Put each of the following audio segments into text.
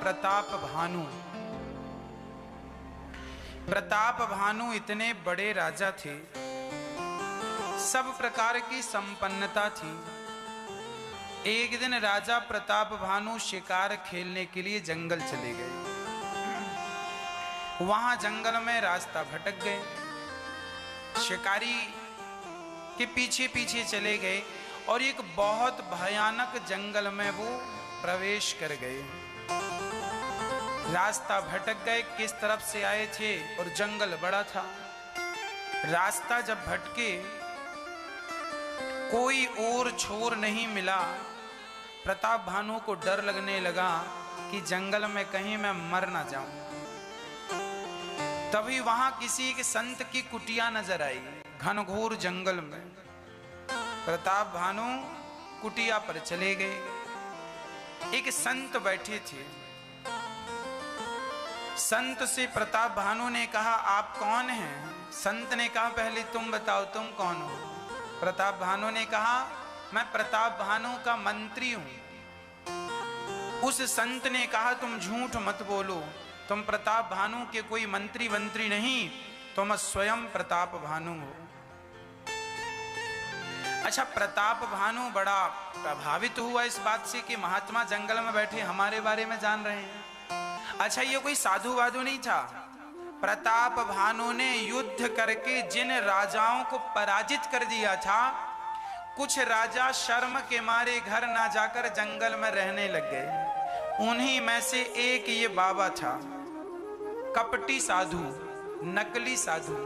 प्रताप भानु। प्रताप भानु इतने बड़े राजा थे, सब प्रकार की संपन्नता थी। एक दिन राजा प्रताप भानु शिकार खेलने के लिए जंगल चले गए। वहां जंगल में रास्ता भटक गए, शिकारी के पीछे पीछे चले गए और एक बहुत भयानक जंगल में वो प्रवेश कर गए। रास्ता भटक गए, किस तरफ से आए थे और जंगल बड़ा था। रास्ता जब भटके, कोई और छोर नहीं मिला। प्रताप भानु को डर लगने लगा कि जंगल में कहीं मैं मर ना जाऊं। तभी वहां किसी के संत की कुटिया नजर आई, घनघोर जंगल में। प्रताप भानु कुटिया पर चले गए। एक संत बैठे थे। संत से प्रताप भानु ने कहा, आप कौन हैं? संत ने कहा, पहले तुम बताओ, तुम कौन हो? प्रताप भानु ने कहा, मैं प्रताप भानु का मंत्री हूं। उस संत ने कहा, तुम झूठ मत बोलो, तुम प्रताप भानु के कोई मंत्री वंत्री नहीं, तुम स्वयं प्रताप भानु हो। अच्छा, प्रताप भानु बड़ा प्रभावित हुआ इस बात से कि महात्मा जंगल में बैठे हमारे बारे में जान रहे हैं। अच्छा, ये कोई साधु वाधु नहीं था। प्रताप भानु ने युद्ध करके जिन राजाओं को पराजित कर दिया था, कुछ राजा शर्म के मारे घर ना जाकर जंगल में रहने लग गए। उन्हीं में से एक ये बाबा था, कपटी साधु, नकली साधु।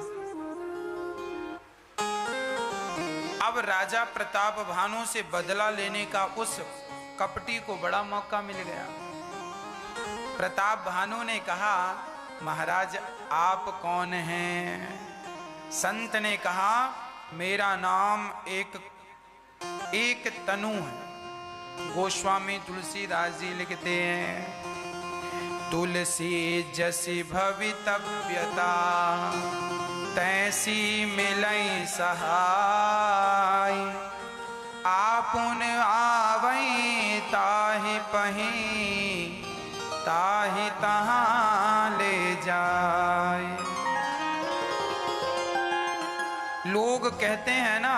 अब राजा प्रताप भानु से बदला लेने का उस कपटी को बड़ा मौका मिल गया। प्रताप भानु ने कहा, महाराज आप कौन हैं? संत ने कहा, मेरा नाम एक तनु है। गोस्वामी तुलसीदास जी लिखते हैं, तुलसी जसी भवितव्यता, तैसी मिलई सहाय। आपुन आवई ताहि पही, ताहि तहां ले जाए। लोग कहते हैं ना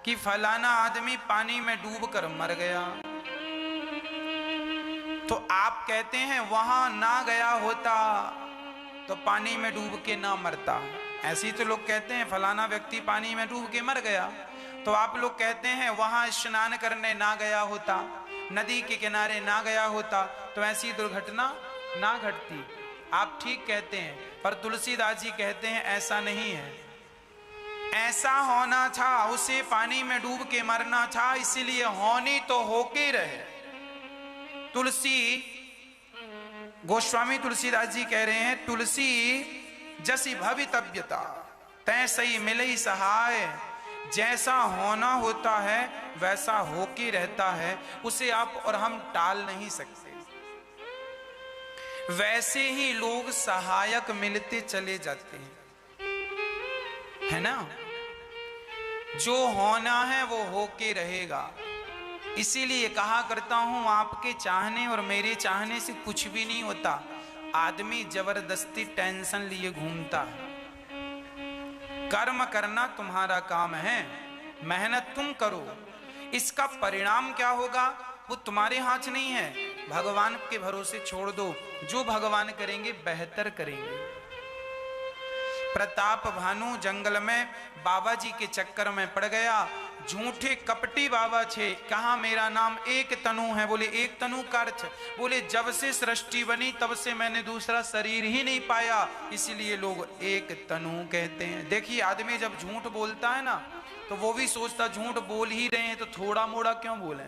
कि फलाना आदमी पानी में डूबकर मर गया, तो आप कहते हैं वहां ना गया होता तो पानी में डूब के ना मरता। ऐसे ही तो लोग कहते हैं, फलाना व्यक्ति पानी में डूब के मर गया, तो आप लोग कहते हैं वहां स्नान करने ना गया होता, नदी के किनारे ना गया होता तो ऐसी दुर्घटना ना घटती। आप ठीक कहते हैं, पर तुलसीदास जी कहते हैं ऐसा नहीं है। ऐसा होना था, उसे पानी में डूब के मरना था, इसीलिए होनी तो होके रहे। तुलसी, गोस्वामी तुलसीदास जी कह रहे हैं, तुलसी जसी भवितव्यता, तैसी मिलई सहाय। जैसा होना होता है वैसा होके रहता है, उसे आप और हम टाल नहीं सकते। वैसे ही लोग सहायक मिलते चले जाते हैं, है ना? जो होना है वो होके रहेगा। इसीलिए कहा करता हूं, आपके चाहने और मेरे चाहने से कुछ भी नहीं होता। आदमी जबरदस्ती टेंशन लिए घूमता है। कर्म करना तुम्हारा काम है, मेहनत तुम करो, इसका परिणाम क्या होगा वो तुम्हारे हाथ नहीं है, भगवान के भरोसे छोड़ दो। जो भगवान करेंगे बेहतर करेंगे। प्रताप भानु जंगल में बाबा जी के चक्कर में पड़ गया। झूठे कपटी बाबा थे। कहा मेरा नाम एक तनु है। बोले एक तनु का अर्थ? बोले जब से सृष्टि बनी तब से मैंने दूसरा शरीर ही नहीं पाया, इसलिए लोग एक तनु कहते हैं। देखिए आदमी जब झूठ बोलता है ना तो वो भी सोचता झूठ बोल ही रहे हैं तो थोड़ा मोड़ा क्यों बोले,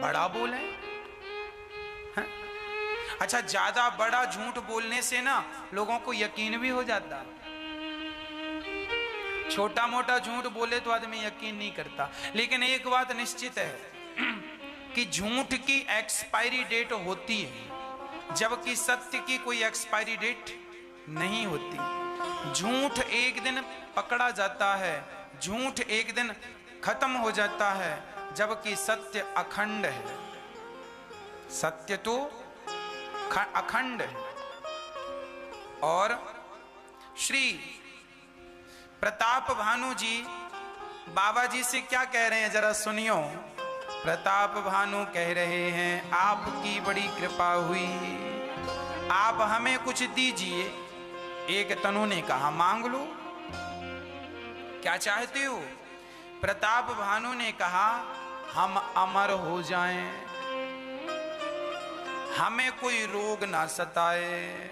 बड़ा बोले। अच्छा, ज्यादा बड़ा झूठ बोलने से ना लोगों को यकीन भी हो जाता। छोटा मोटा झूठ बोले तो आदमी यकीन नहीं करता। लेकिन एक बात निश्चित है कि झूठ की एक्सपायरी डेट होती है, जबकि सत्य की कोई एक्सपायरी डेट नहीं होती। झूठ एक दिन पकड़ा जाता है, झूठ एक दिन खत्म हो जाता है, जबकि सत्य अखंड है। सत्य तो अखंड है। और श्री प्रताप भानु जी बाबा जी से क्या कह रहे हैं जरा सुनियो। प्रताप भानु कह रहे हैं आपकी बड़ी कृपा हुई, आप हमें कुछ दीजिए। एक तनु ने कहा मांग लो, क्या चाहते हो? प्रताप भानु ने कहा हम अमर हो जाएं, हमें कोई रोग ना सताए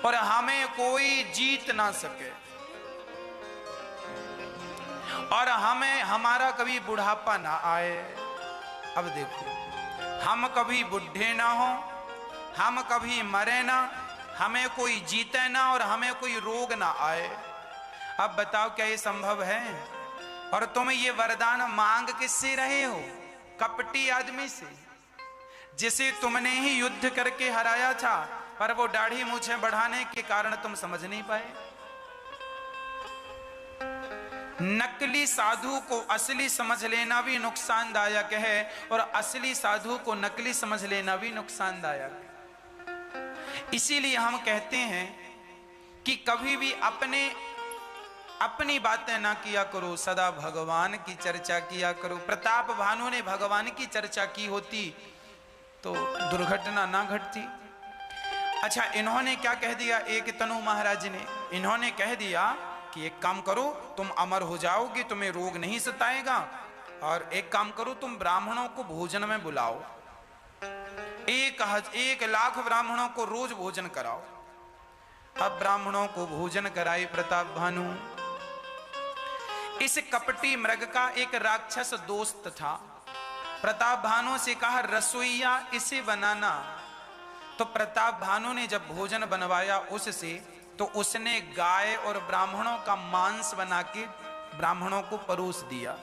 और हमें कोई जीत ना सके, और हमें हमारा कभी बुढ़ापा ना आए। अब देखो, हम कभी बुढ़े ना हो, हम कभी मरे ना, हमें कोई जीते ना और हमें कोई रोग ना आए। अब बताओ क्या ये संभव है? और तुम ये वरदान मांग किससे रहे हो? कपटी आदमी से, जिसे तुमने ही युद्ध करके हराया था, पर वो दाढ़ी मूछें बढ़ाने के कारण तुम समझ नहीं पाए। नकली साधु को असली समझ लेना भी नुकसानदायक है और असली साधु को नकली समझ लेना भी नुकसानदायक है। इसीलिए हम कहते हैं कि कभी भी अपनी बातें ना किया करो, सदा भगवान की चर्चा किया करो। प्रताप भानु ने भगवान की चर्चा की होती तो दुर्घटना ना घटती। अच्छा, इन्होंने क्या कह दिया? एक तनु महाराज ने इन्होंने कह दिया कि एक काम करो, तुम अमर हो जाओगे, तुम्हें रोग नहीं सताएगा, और एक काम करो, तुम ब्राह्मणों को भोजन में बुलाओ, 1,00,000 ब्राह्मणों को रोज भोजन कराओ। अब ब्राह्मणों को भोजन कराए प्रताप भानु। इस कपटी मृग का एक राक्षस दोस्त था। प्रताप भानु से कहा रसोईया इसे बनाना। तो प्रताप भानु ने जब भोजन बनवाया उससे, तो उसने गाय और ब्राह्मणों का मांस बना के ब्राह्मणों को परोस दिया,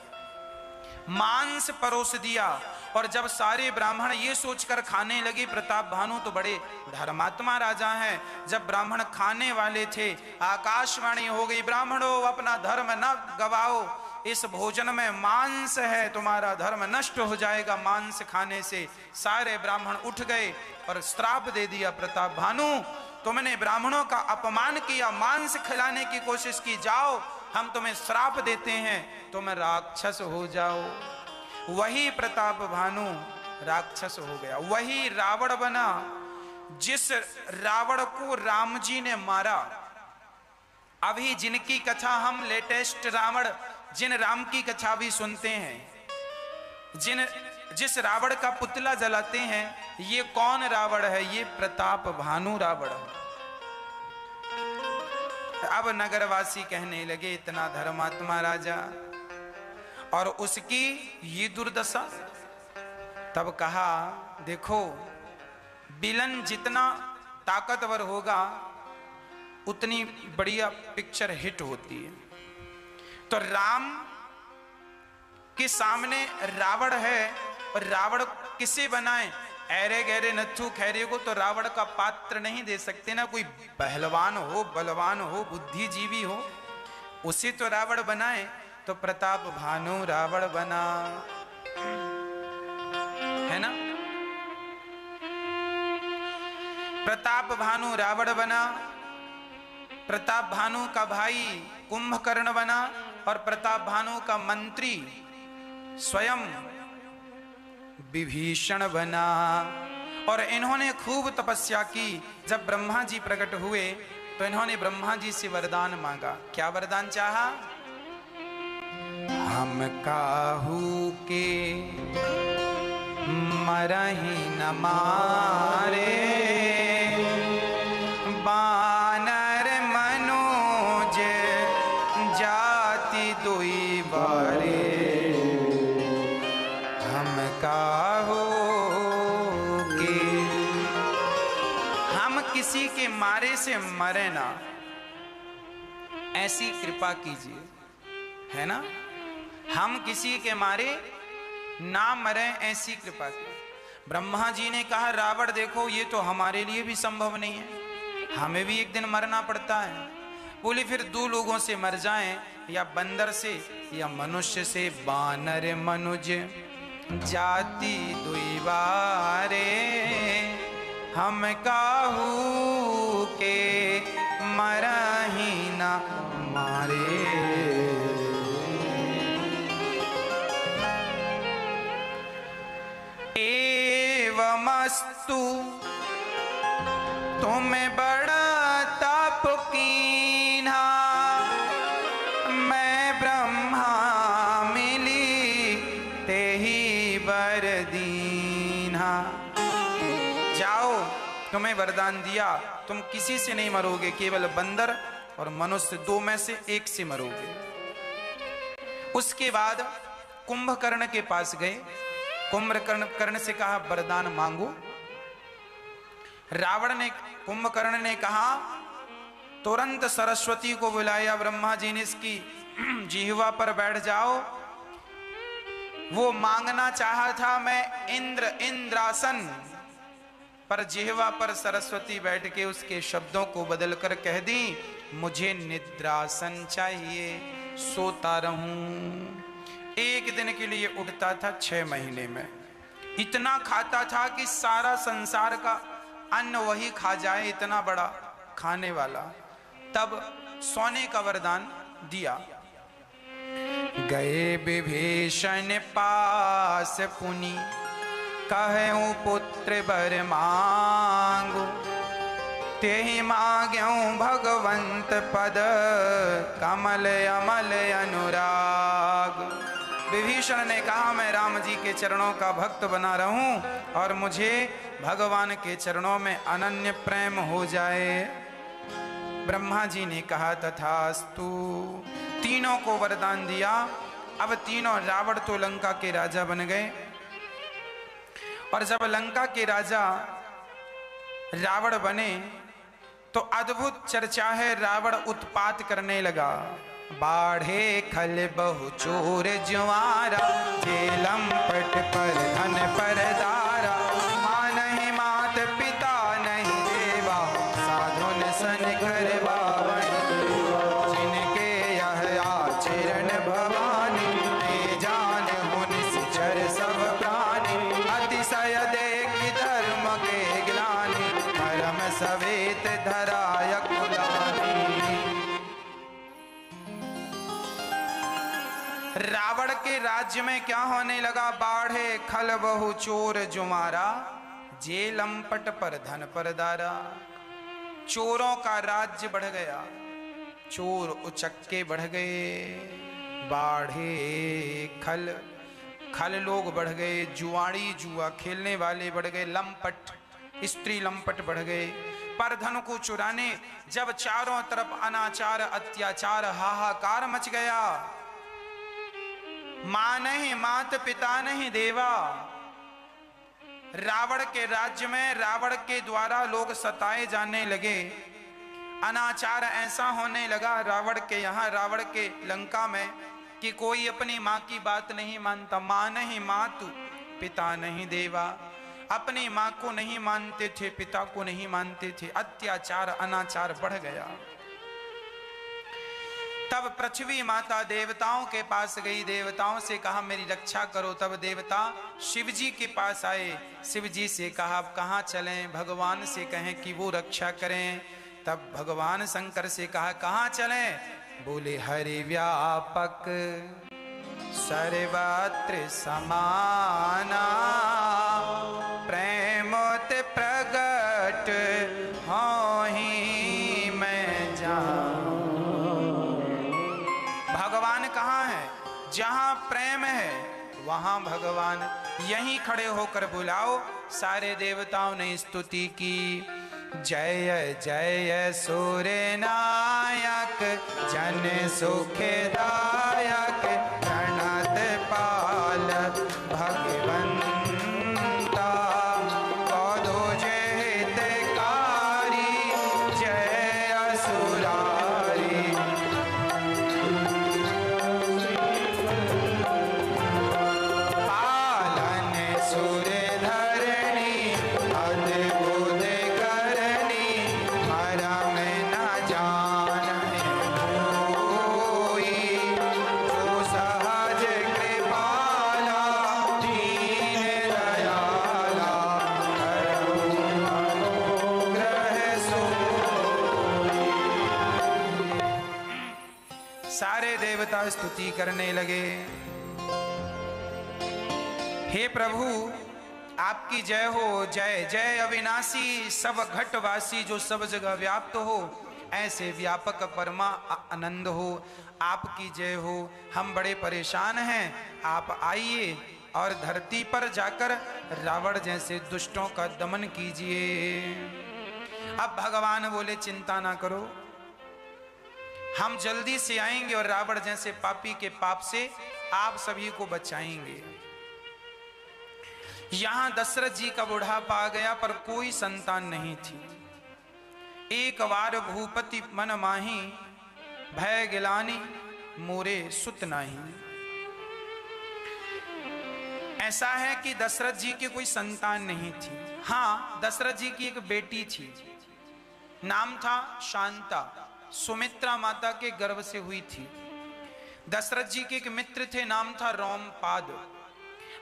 मांस परोस दिया। और जब सारे ब्राह्मण ये सोचकर खाने लगे, प्रताप भानु तो बड़े धर्मात्मा राजा हैं, जब ब्राह्मण खाने वाले थे, आकाशवाणी हो गई, ब्राह्मणों अपना धर्म न गवाओ, इस भोजन में मांस है, तुम्हारा धर्म नष्ट हो जाएगा मांस खाने से। सारे ब्राह्मण उठ गए और श्राप दे दिया, प्रताप भानु तुमने ब्राह्मणों का अपमान किया, मांस खिलाने की कोशिश की, जाओ हम तुम्हें श्राप देते हैं, तुम राक्षस हो जाओ। वही प्रताप भानु राक्षस हो गया, वही रावण बना। जिस रावण को राम जी ने मारा, अभी जिनकी कथा हम लेटेस्ट रावण, जिन राम की कथा भी सुनते हैं, जिस रावण का पुतला जलाते हैं, ये कौन रावण है? ये प्रताप भानु रावण। अब नगरवासी कहने लगे इतना धर्मात्मा राजा और उसकी ये दुर्दशा। तब कहा देखो, विलन जितना ताकतवर होगा उतनी बढ़िया पिक्चर हिट होती है। तो राम के सामने रावण है, और रावण किसे बनाए? ऐरे गहरे नथु खैरे को तो रावण का पात्र नहीं दे सकते ना, कोई पहलवान हो, बलवान हो, बुद्धिजीवी हो, उसे तो रावण बनाए। तो प्रताप भानु रावण बना, है ना? प्रताप भानु रावण बना। प्रताप भानु का भाई कुंभकर्ण बना और प्रताप भानु का मंत्री स्वयं विभीषण बना। और इन्होंने खूब तपस्या की। जब ब्रह्मा जी प्रकट हुए तो इन्होंने ब्रह्मा जी से वरदान मांगा। क्या वरदान चाहा? हम काहू के मरहि न मारे, बानर मनोज जाति दुई बारे, हम काहू के, हम किसी के मारे से मरे ना, ऐसी कृपा कीजिए, है ना? हम किसी के मारे ना मरे, ऐसी कृपा की। ब्रह्मा जी ने कहा रावण देखो, ये तो हमारे लिए भी संभव नहीं है, हमें भी एक दिन मरना पड़ता है। बोले फिर दो लोगों से मर जाएं, या बंदर से या मनुष्य से। बानर मनुज जाति दुई बारे, हम काहू के मरही न मारे। एवमस्तु तुम्हें बड़ा तप कीन्हा, मैं ब्रह्मा मिली तेहि वर दीन्हा। जाओ, तुम्हें वरदान दिया, तुम किसी से नहीं मरोगे, केवल बंदर और मनुष्य दो में से एक से मरोगे। उसके बाद कुंभकर्ण के पास गए। कुंभकर्ण से कहा वरदान मांगो। कुंभकर्ण ने कहा, तुरंत सरस्वती को बुलाया। ब्रह्मा जी ने इसकी जिह्वा पर बैठ जाओ। वो मांगना चाहा था मैं इंद्रासन, पर जिह्वा पर सरस्वती बैठ के उसके शब्दों को बदलकर कह दी, मुझे निद्रासन चाहिए, सोता रहूं। एक दिन के लिए उठता था, 6 महीने में इतना खाता था कि सारा संसार का अन्न वही खा जाए, इतना बड़ा खाने वाला। तब सोने का वरदान दिया। गए विभीषण पास पुनि, कहूं पुत्र वर मांगो, तेहि मांग्यों भगवंत पद, कमल अमल अनुराग। विभीषण ने कहा, मैं राम जी के चरणों का भक्त बना रहूं और मुझे भगवान के चरणों में अनन्य प्रेम हो जाए। ब्रह्मा जी ने कहा, तथास्तु। तीनों को वरदान दिया। अब तीनों, रावण तो लंका के राजा बन गए। और जब लंका के राजा रावण बने तो अद्भुत चर्चा है, रावण उत्पात करने लगा। बाढ़े खल बहु चोर जुआरा, जेलम पट पर धन पर दारा, माँ नहीं मात पिता नहीं देवा, साधुन सन घर बावन, जिनके यह आचरण भवानी, ते जान हुन सिचर सब प्राणी, अतिशय देख धर्म के ग्लानि, धर्म सवेत धराय कुलानी। रावण के राज्य में क्या होने लगा? बाढ़े खल बहु चोर जुमारा, जेलम पट पर धन पर दारा। चोरों का राज्य बढ़ गया, चोर उचक्के बढ़ गए। बाढ़े खल, खल लोग बढ़ गए, जुआड़ी जुआ खेलने वाले बढ़ गए, लंपट स्त्री लंपट बढ़ गए। पर धन को चुराने जब चारों तरफ अनाचार अत्याचार हाहाकार मच गया, मां नहीं मात पिता नहीं देवा। रावण के राज्य में रावण के द्वारा लोग सताए जाने लगे, अनाचार ऐसा होने लगा रावण के यहाँ, रावण के लंका में, कि कोई अपनी माँ की बात नहीं मानता। माँ नहीं मातु पिता नहीं देवा, अपनी माँ को नहीं मानते थे, पिता को नहीं मानते थे। अत्याचार अनाचार बढ़ गया। तब पृथ्वी माता देवताओं के पास गई, देवताओं से कहा मेरी रक्षा करो। तब देवता शिव जी के पास आए, शिव जी से कहा अब कहाँ चलें? भगवान से कहें कि वो रक्षा करें। तब भगवान शंकर से कहा कहाँ चलें? बोले हरि व्यापक सर्वत्र समाना, प्रेमोत प्रगट होहि मैं जाऊं। भगवान कहाँ है? जहाँ प्रेम है वहाँ भगवान। यहीं खड़े होकर बुलाओ। सारे देवताओं ने स्तुति की, जय जय सूर्य नायक, जन सुखदायक, प्रणत पाल भगवंता, कौतुक हितकारी, जय असुरारी। पालन सूर्य धरणी, अद्भुत करनी, मरम न जानहि कोई, जो सारे देवता स्तुति करने लगे। हे प्रभु आपकी जय हो, जय जय अविनाशी सब घटवासी जो सब जगह व्याप्त हो, ऐसे व्यापक परमा आनंद हो, आपकी जय हो। हम बड़े परेशान हैं, आप आइए और धरती पर जाकर रावण जैसे दुष्टों का दमन कीजिए। अब भगवान बोले चिंता ना करो, हम जल्दी से आएंगे और रावण जैसे पापी के पाप से आप सभी को बचाएंगे। यहां दशरथ जी का बुढ़ापा आ गया पर कोई संतान नहीं थी। एक बार भूपति मन माही, भय गिलानी मोरे सुत नाही। ऐसा है कि दशरथ जी की कोई संतान नहीं थी। हाँ, दशरथ जी की एक बेटी थी, नाम था शांता, सुमित्रा माता के गर्भ से हुई थी। दशरथ जी के एक मित्र थे, नाम था रोमपाद।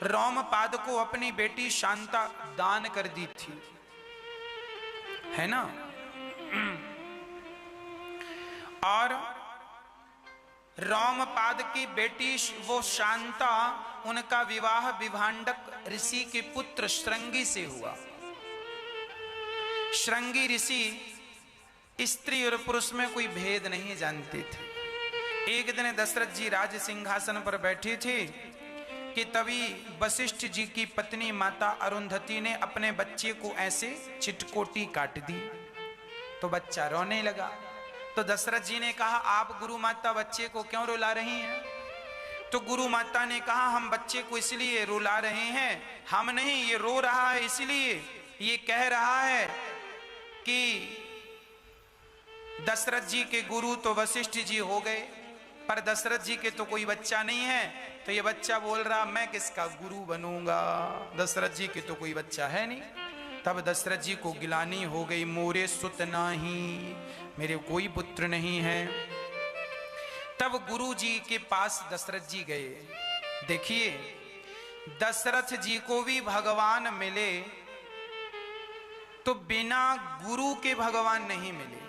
रोमपाद को अपनी बेटी शांता दान कर दी थी, है ना। और रोमपाद की बेटी वो शांता, उनका विवाह विभांडक ऋषि के पुत्र श्रृंगी से हुआ। श्रृंगी ऋषि स्त्री और पुरुष में कोई भेद नहीं जानते थे। एक दिन दशरथ जी राज सिंहासन पर बैठे थे कि तभी वशिष्ठ जी की पत्नी माता अरुंधति ने अपने बच्चे को ऐसे चिटकोटी काट दी तो बच्चा रोने लगा। तो दशरथ जी ने कहा, आप गुरु माता बच्चे को क्यों रुला रही हैं? तो गुरु माता ने कहा, हम बच्चे को इसलिए रुला रहे हैं, हम नहीं, ये रो रहा है इसलिए, ये कह रहा है कि दशरथ जी के गुरु तो वशिष्ठ जी हो गए, पर दशरथ जी के तो कोई बच्चा नहीं है। तो ये बच्चा बोल रहा, मैं किसका गुरु बनूंगा, दशरथ जी के तो कोई बच्चा है नहीं। तब दशरथ जी को गिलानी हो गई, मोरे सुत नाही, मेरे कोई पुत्र नहीं है। तब गुरु जी के पास दशरथ जी गए। देखिए, दशरथ जी को भी भगवान मिले तो बिना गुरु के भगवान नहीं मिले।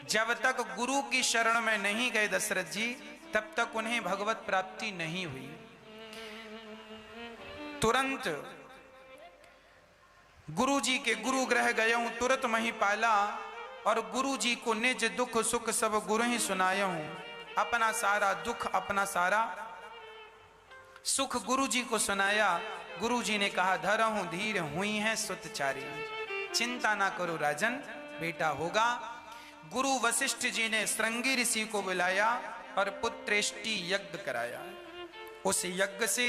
जब तक गुरु की शरण में नहीं गए दशरथ जी, तब तक उन्हें भगवत प्राप्ति नहीं हुई। तुरंत गुरु जी के गुरु ग्रह गया हूं, तुरंत मही पाला, और गुरु जी को निज दुख सुख सब गुरु ही सुनाया हूं। अपना सारा दुख, अपना सारा सुख गुरु जी को सुनाया। गुरु जी ने कहा, धरहूं धीर हुई है सुतचारी, चिंता ना करो राजन, बेटा होगा। गुरु वशिष्ठ जी ने श्रृंगी ऋषि को बुलाया और पुत्रेष्टि यज्ञ कराया। उस यज्ञ से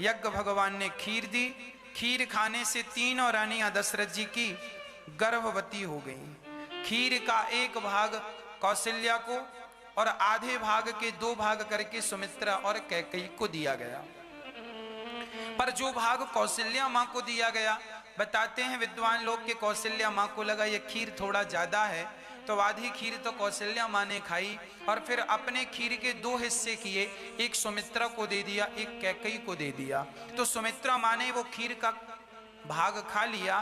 यज्ञ भगवान ने खीर दी। खीर खाने से तीनों रानियां दशरथ जी की गर्भवती हो गईं। खीर का एक भाग कौशल्या को और आधे भाग के 2 भाग करके सुमित्रा और कैकेयी को दिया गया। पर जो भाग कौशल्या मां को दिया गया, बताते हैं विद्वान लोग कि कौशल्या मां को लगा ये खीर थोड़ा ज्यादा है, तो आधी खीर तो कौशल्या मां ने खाई और फिर अपने खीर के 2 हिस्से किए, एक सुमित्रा को दे दिया, एक कैकेयी को दे दिया। तो सुमित्रा मां ने वो खीर का भाग खा लिया,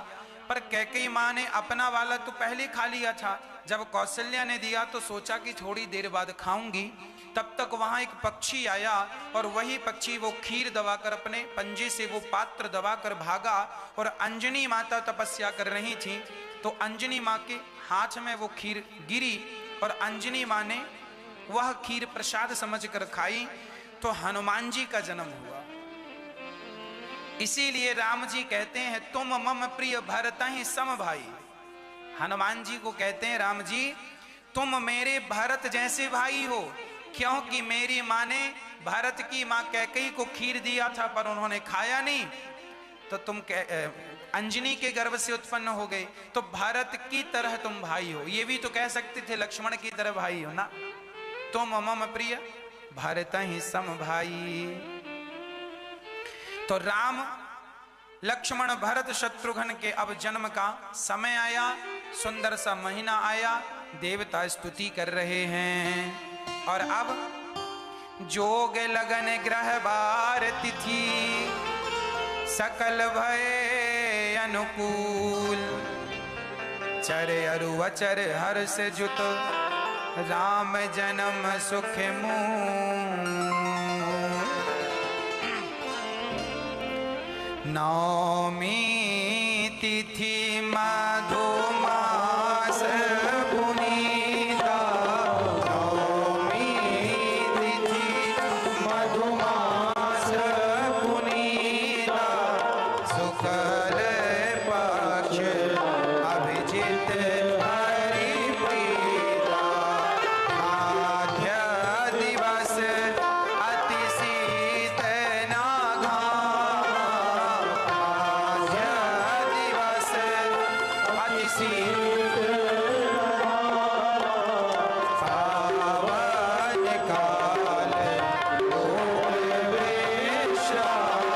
पर कैकेयी मां ने अपना वाला तो पहले खा लिया था। जब कौशल्या ने दिया तो सोचा कि थोड़ी देर बाद खाऊंगी। तब तक वहां एक पक्षी आया और वही पक्षी वो खीर दबाकर अपने पंजे से वो पात्र दबाकर भागा, और अंजनी माता तपस्या कर रही थी। तो अंजनी मां के हाथ में वो खीर गिरी और अंजनी मां ने वह खीर प्रसाद समझकर खाई, तो हनुमान जी का जन्म हुआ। इसीलिए राम जी कहते हैं, तुम मम प्रिय भरत ही सम भाई। हनुमान जी को कहते हैं, राम जी तुम मेरे भरत जैसे भाई हो, क्योंकि मेरी माँ ने भरत की माँ कैकेयी को खीर दिया था पर उन्होंने खाया नहीं, तो तुम अंजनी के गर्भ से उत्पन्न हो गए, तो भरत की तरह तुम भाई हो। ये भी तो कह सकते थे लक्ष्मण की तरह भाई हो ना, तुम मम प्रिय भरत ही सम भाई। तो राम लक्ष्मण भरत शत्रुघ्न के अब जन्म का समय आया, सुंदर सा महीना आया, देवता स्तुति कर रहे हैं। और अब जोग लगन ग्रह बार तिथि सकल भय अनुकूल, चर अरु अचर हर्ष जुत राम जन्म सुख मूल। नौमी तिथि मधुमास पुनीता। नौमी तिथि मधुमास पुनीता। शुक्ल पक्ष अभिजित हरिप्रीता। आद्य दिवस अति शीत नाघा। आद्य दिवस अति शीत पावन काल लोक विश्राम।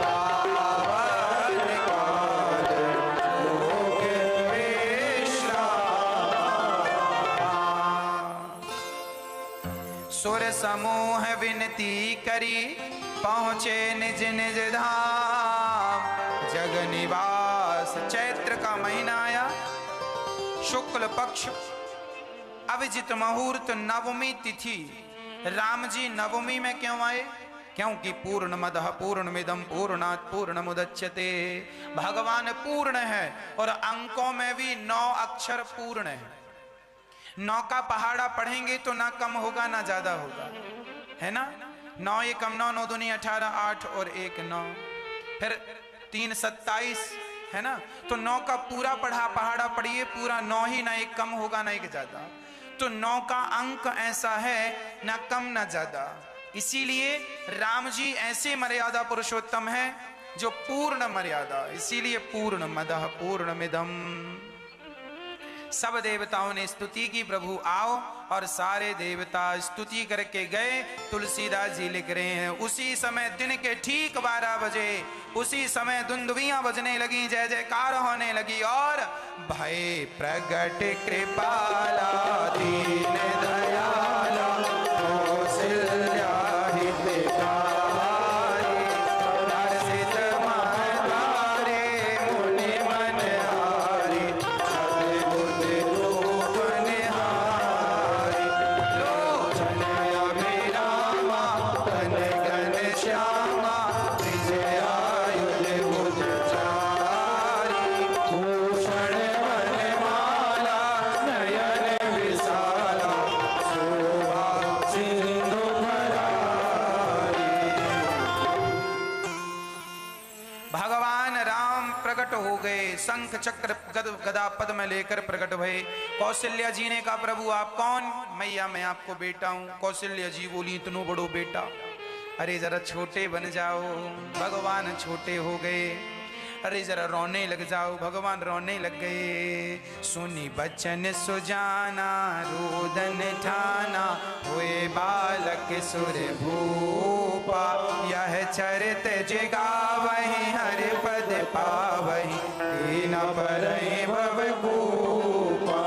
पावन काल लोक विश्राम। सुर समूह विनती करी पहुँचे निज निज धाम। जग निवास चैत्र का महीना आया, शुक्ल पक्ष अभिजित मुहूर्त नवमी तिथि। राम जी नवमी में क्यों आए? क्योंकि पूर्णमदः पूर्णमिदं पूर्णात् पूर्णमुदच्यते। भगवान पूर्ण है और अंकों में भी 9 अक्षर पूर्ण है। 9 का पहाड़ा पढ़ेंगे तो ना कम होगा ना ज्यादा होगा, है ना। 9 एकम 9, 9 दूनी 18, 8 और 1 9, फिर 3 27, है ना। तो 9 का पूरा पहाड़ा पढ़िए, पूरा 9 ही, ना एक कम होगा ना एक ज्यादा। तो 9 का अंक ऐसा है, ना कम ना ज्यादा। इसीलिए राम जी ऐसे मर्यादा पुरुषोत्तम है जो पूर्ण मर्यादा। इसीलिए पूर्ण मदः पूर्णमिदम्। सब देवताओं ने स्तुति की, प्रभु आओ, और सारे देवता स्तुति करके गए। तुलसीदास जी लिख रहे हैं, उसी समय दिन के ठीक 12 बजे उसी समय दुंदुभियां बजने लगी, जय जयकार होने लगी। और भय प्रगट कृपाला दीन दयाला कौशल्या हितकारी। हर्षित महतारे मुनि मनहारी। अद्भुत रूप निहारी। लोचन अभिरामा तन घन श्यामा। विजयायुध भुज चारी। भूषण वनमाला नयन विशाला। शोभा सिंधु भरारी। भगवान राम प्रकट हो गए, शंख चक्र गदा पद में लेकर प्रकट भये। कौशल्या जी ने कहा, प्रभु आप कौन? मैया मैं आपको बेटा हूं। कौशल्या जी बोली, इतनो बड़ो बेटा? अरे जरा छोटे बन जाओ। भगवान छोटे हो गए। अरे जरा रोने लग जाओ। भगवान रोने लग गए। सुनी बचन सुजाना रोदन ठाना। हुए बालक सुर भूपा। यह चरित जगावहि हरि पद पावहि। तीन परहि भव कूपा।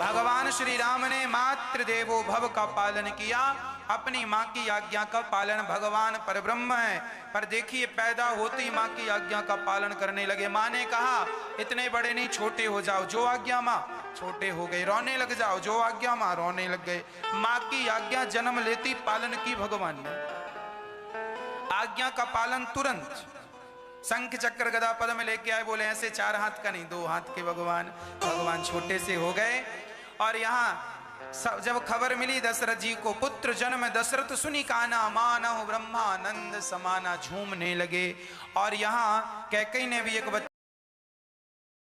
भगवान श्री राम ने मातृ देवो भव का पालन किया। अपनी माँ की आज्ञा का पालन, भगवान परब्रह्म है, पर देखिए पैदा होते ही माँ की आज्ञा का पालन करने लगे। माँ ने कहा इतने बड़े नहीं, छोटे हो जाओ। जो आज्ञा माँ, छोटे हो गए। रोने लग जाओ। जो आज्ञा माँ, रोने लग गए। माँ की आज्ञा जन्म लेती पालन की भगवान ने। आज्ञा का पालन तुरंत। शंख चक्र गदा पद में लेके आए। बोले ऐसे 4 हाथ का नहीं, 2 हाथ के भगवान। भगवान छोटे से हो गए। और यहाँ जब खबर मिली दशरथ जी को, पुत्र जन्म दशरथ सुनी काना। मानव ब्रह्मानंद समाना। झूमने लगे। और यहाँ कैकेयी ने भी एक